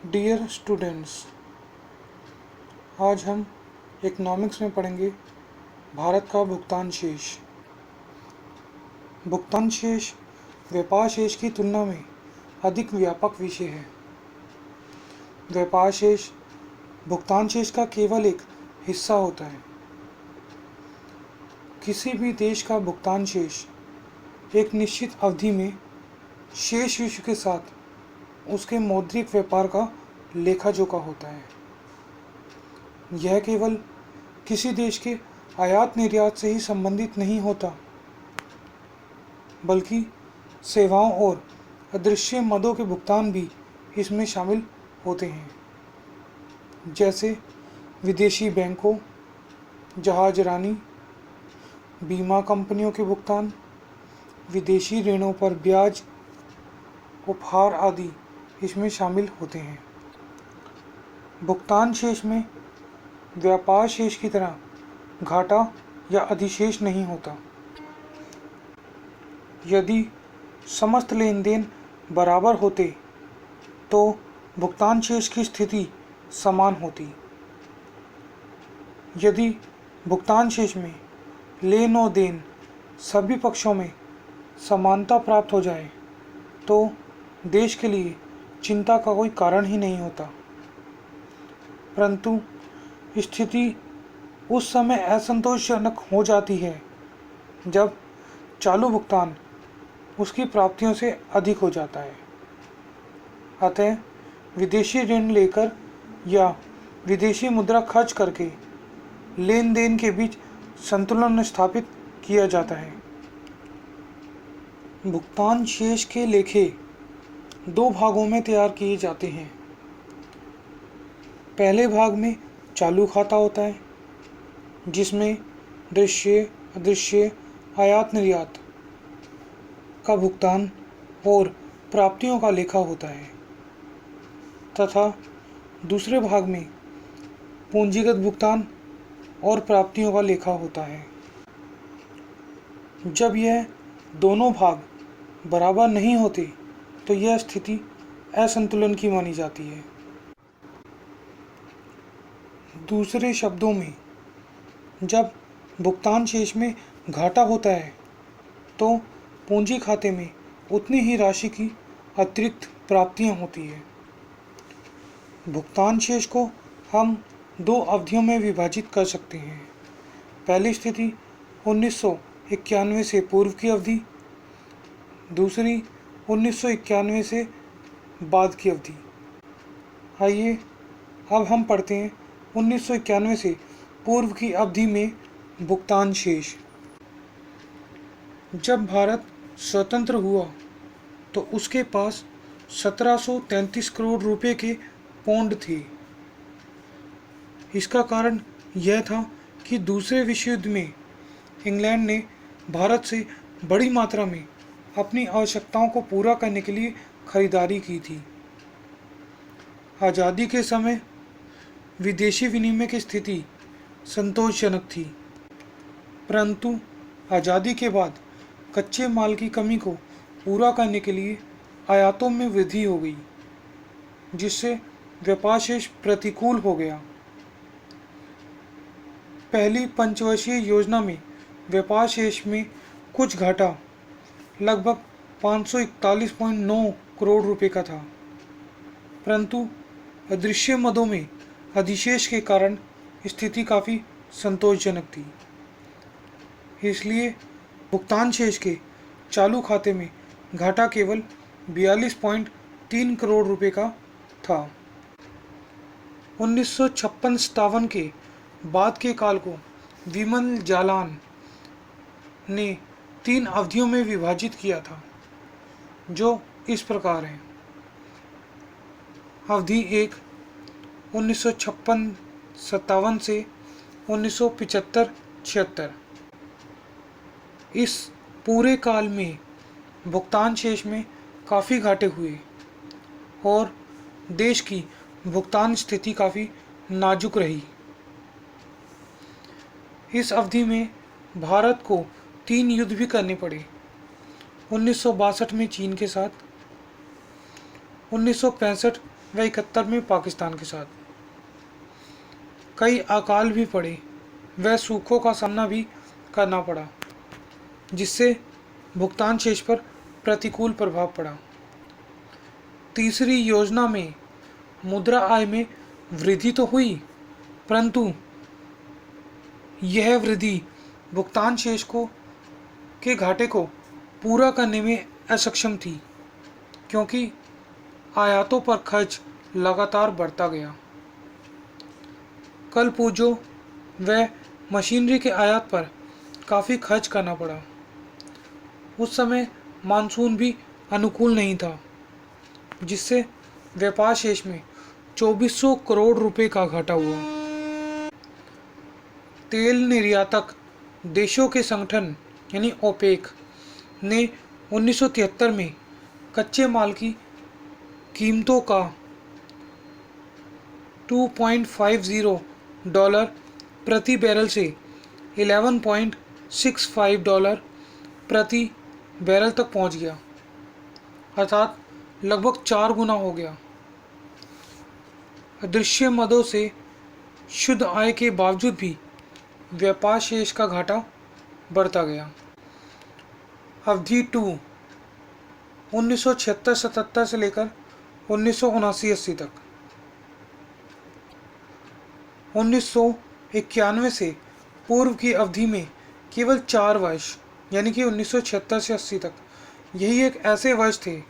Dear students, आज हम economics में पढ़ेंगे भारत का भुगतान शेष। भुगतान शेष व्यापार शेष की तुलना में अधिक व्यापक विषय है। व्यापार शेष भुगतान शेष का केवल एक हिस्सा होता है। किसी भी देश का भुगतान शेष एक निश्चित अवधि में शेष विश्व के साथ उसके मौद्रिक व्यापार का लेखा जोखा होता है। यह केवल किसी देश के आयात निर्यात से ही संबंधित नहीं होता, बल्कि सेवाओं और अदृश्य मदों के भुगतान भी इसमें शामिल होते हैं, जैसे विदेशी बैंकों, जहाजरानी, बीमा कंपनियों के भुगतान, विदेशी ऋणों पर ब्याज, उपहार आदि इसमें शामिल होते हैं। भुगतान शेष में व्यापार शेष की तरह घाटा या अधिशेष नहीं होता। यदि समस्त लेन देन बराबर होते तो भुगतान शेष की स्थिति समान होती। यदि भुगतान शेष में लेन और देन सभी पक्षों में समानता प्राप्त हो जाए तो देश के लिए चिंता का कोई कारण ही नहीं होता। परंतु स्थिति उस समय असंतोषजनक हो जाती है जब चालू भुगतान उसकी प्राप्तियों से अधिक हो जाता है। अतः विदेशी ऋण लेकर या विदेशी मुद्रा खर्च करके लेन देन के बीच संतुलन स्थापित किया जाता है। भुगतान शेष के लेखे दो भागों में तैयार किए जाते हैं। पहले भाग में चालू खाता होता है, जिसमें दृश्य अदृश्य आयात निर्यात का भुगतान और प्राप्तियों का लेखा होता है, तथा दूसरे भाग में पूंजीगत भुगतान और प्राप्तियों का लेखा होता है। जब यह दोनों भाग बराबर नहीं होते तो यह स्थिति असंतुलन की मानी जाती है। दूसरे शब्दों में, जब भुगतान शेष में घाटा होता है तो पूंजी खाते में उतनी ही राशि की अतिरिक्त प्राप्तियां होती है। भुगतान शेष को हम दो अवधियों में विभाजित कर सकते हैं। पहली स्थिति 1991 से पूर्व की अवधि, दूसरी 1991 से बाद की अवधि। आइए अब हम पढ़ते हैं 1991 से पूर्व की अवधि में भुगतान शेष। जब भारत स्वतंत्र हुआ तो उसके पास 1733 करोड़ रुपए के पौंड थे। इसका कारण यह था कि दूसरे विश्व युद्ध में इंग्लैंड ने भारत से बड़ी मात्रा में अपनी आवश्यकताओं को पूरा करने के लिए खरीदारी की थी। आज़ादी के समय विदेशी विनिमय की स्थिति संतोषजनक थी, परंतु आज़ादी के बाद कच्चे माल की कमी को पूरा करने के लिए आयातों में वृद्धि हो गई, जिससे व्यापार शेष प्रतिकूल हो गया। पहली पंचवर्षीय योजना में व्यापार शेष में कुछ घाटा लगभग 541.9 करोड़ रुपए का था, परंतु अदृश्य मदों में अधिशेष के कारण स्थिति काफ़ी संतोषजनक थी। इसलिए भुगतान शेष के चालू खाते में घाटा केवल 42.3 करोड़ रुपए का था। 1956-57 के बाद के काल को विमल जालान ने 3 अवधियों में विभाजित किया था, जो इस प्रकार हैं। अवधि 1 1956-57 से 1975-76। इस पूरे काल में भुगतान शेष में काफ़ी घाटे हुए और देश की भुगतान स्थिति काफ़ी नाजुक रही। इस अवधि में भारत को 3 युद्ध भी करने पड़े। 1962 में चीन के साथ, 1965 व 71 में पाकिस्तान के साथ। कई अकाल भी पड़े व सूखों का सामना भी करना पड़ा, जिससे भुगतान शेष पर प्रतिकूल प्रभाव पड़ा। तीसरी योजना में मुद्रा आय में वृद्धि तो हुई, परंतु यह वृद्धि भुगतान शेष को के घाटे को पूरा करने में असक्षम थी, क्योंकि आयातों पर खर्च लगातार बढ़ता गया। कल पूर्जों व मशीनरी के आयात पर काफ़ी खर्च करना पड़ा। उस समय मानसून भी अनुकूल नहीं था, जिससे व्यापार शेष में 2400 करोड़ रुपए का घाटा हुआ। तेल निर्यातक देशों के संगठन यानी ओपेक ने 1973 में कच्चे माल की कीमतों का $2.50 प्रति बैरल से $11.65 प्रति बैरल तक पहुंच गया, अर्थात लगभग 4 गुना हो गया। अदृश्य मदों से शुद्ध आय के बावजूद भी व्यापार शेष का घाटा बढ़ता गया। अवधि 2 1976-77 से लेकर 1979-80 तक। 1991 से पूर्व की अवधि में केवल 4 वर्ष यानी कि 1976 से 80 तक यही एक ऐसे वर्ष थे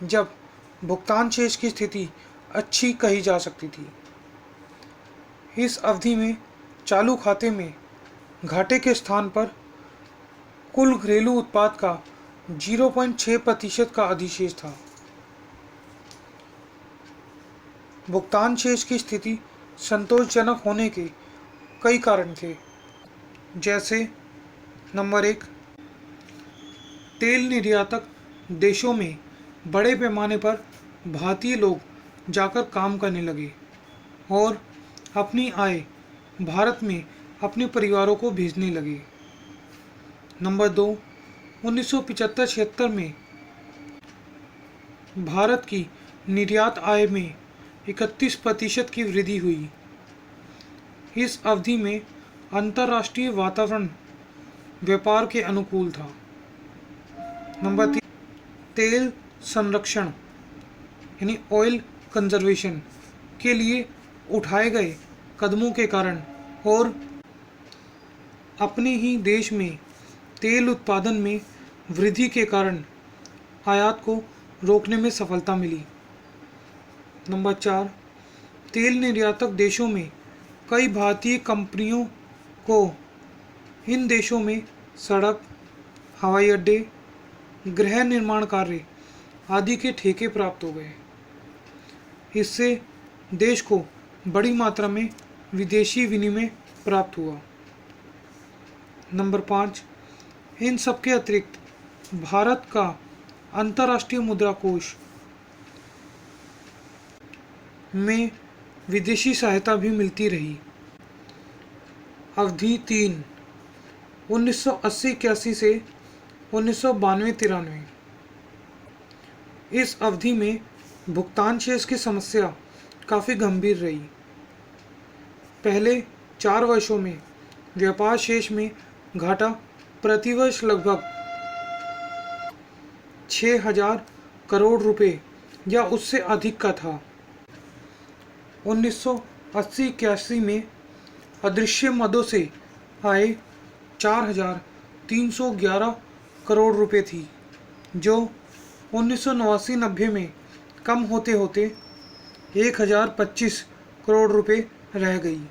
जब भुगतान शेष की स्थिति अच्छी कही जा सकती थी। इस अवधि में चालू खाते में घाटे के स्थान पर कुल घरेलू उत्पाद का 0.6% का अधिशेष था। भुगतान शेष की स्थिति संतोषजनक होने के कई कारण थे, जैसे नंबर 1, तेल निर्यातक देशों में बड़े पैमाने पर भारतीय लोग जाकर काम करने लगे और अपनी आय भारत में अपने परिवारों को भेजने लगे। नंबर 2, 1975-76 में भारत की निर्यात आय में 31% की वृद्धि हुई। इस अवधि में अंतर्राष्ट्रीय वातावरण व्यापार के अनुकूल था। नंबर 3, तेल संरक्षण यानी ऑयल कंजर्वेशन के लिए उठाए गए कदमों के कारण और अपने ही देश में तेल उत्पादन में वृद्धि के कारण आयात को रोकने में सफलता मिली। नंबर 4, तेल निर्यातक देशों में कई भारतीय कंपनियों को इन देशों में सड़क, हवाई अड्डे, गृह निर्माण कार्य आदि के ठेके प्राप्त हो गए। इससे देश को बड़ी मात्रा में विदेशी विनिमय प्राप्त हुआ। नंबर 5, इन सबके अतिरिक्त भारत का अंतर्राष्ट्रीय मुद्रा कोष में विदेशी सहायता भी मिलती रही। अवधि 3 1980-81 से 1992-93। इस अवधि में भुगतान शेष की समस्या काफ़ी गंभीर रही। पहले 4 वर्षों में व्यापार शेष में घाटा प्रतिवर्ष लगभग 6000 करोड़ रुपए या उससे अधिक का था। 1980-81 में अदृश्य मदों से आय 4311 करोड़ रुपए थी, जो 1989-90 में कम होते होते 1025 करोड़ रुपए रह गई।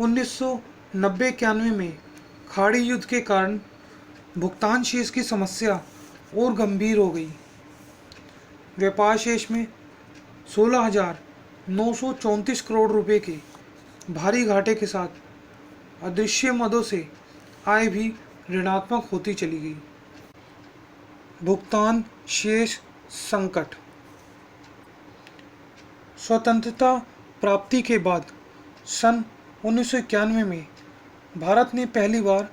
1990-91 में खाड़ी युद्ध के कारण भुगतान शेष की समस्या और गंभीर हो गई। व्यापार शेष में 16,934 करोड़ रुपए के भारी घाटे के साथ अदृश्य मदों से आय भी ऋणात्मक होती चली गई। भुगतान शेष संकट। स्वतंत्रता प्राप्ति के बाद सन 1991 में भारत ने पहली बार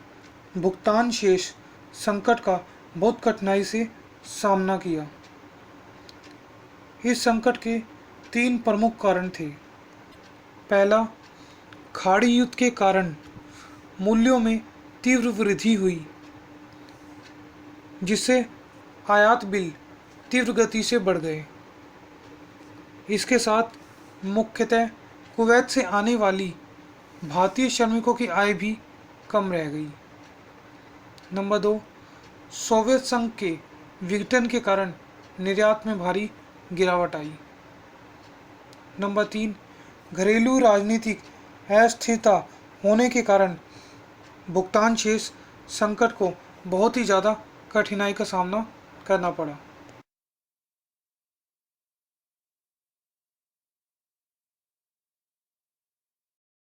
भुगतान शेष संकट का बहुत कठिनाई से सामना किया। इस संकट के तीन प्रमुख कारण थे। पहला, खाड़ी युद्ध के कारण मूल्यों में तीव्र वृद्धि हुई, जिससे आयात बिल तीव्र गति से बढ़ गए। इसके साथ मुख्यतः कुवैत से आने वाली भारतीय श्रमिकों की आय भी कम रह गई। नंबर 2, सोवियत संघ के विघटन के कारण निर्यात में भारी गिरावट आई। नंबर 3, घरेलू राजनीतिक अस्थिरता होने के कारण भुगतान शेष संकट को बहुत ही ज़्यादा कठिनाई का सामना करना पड़ा।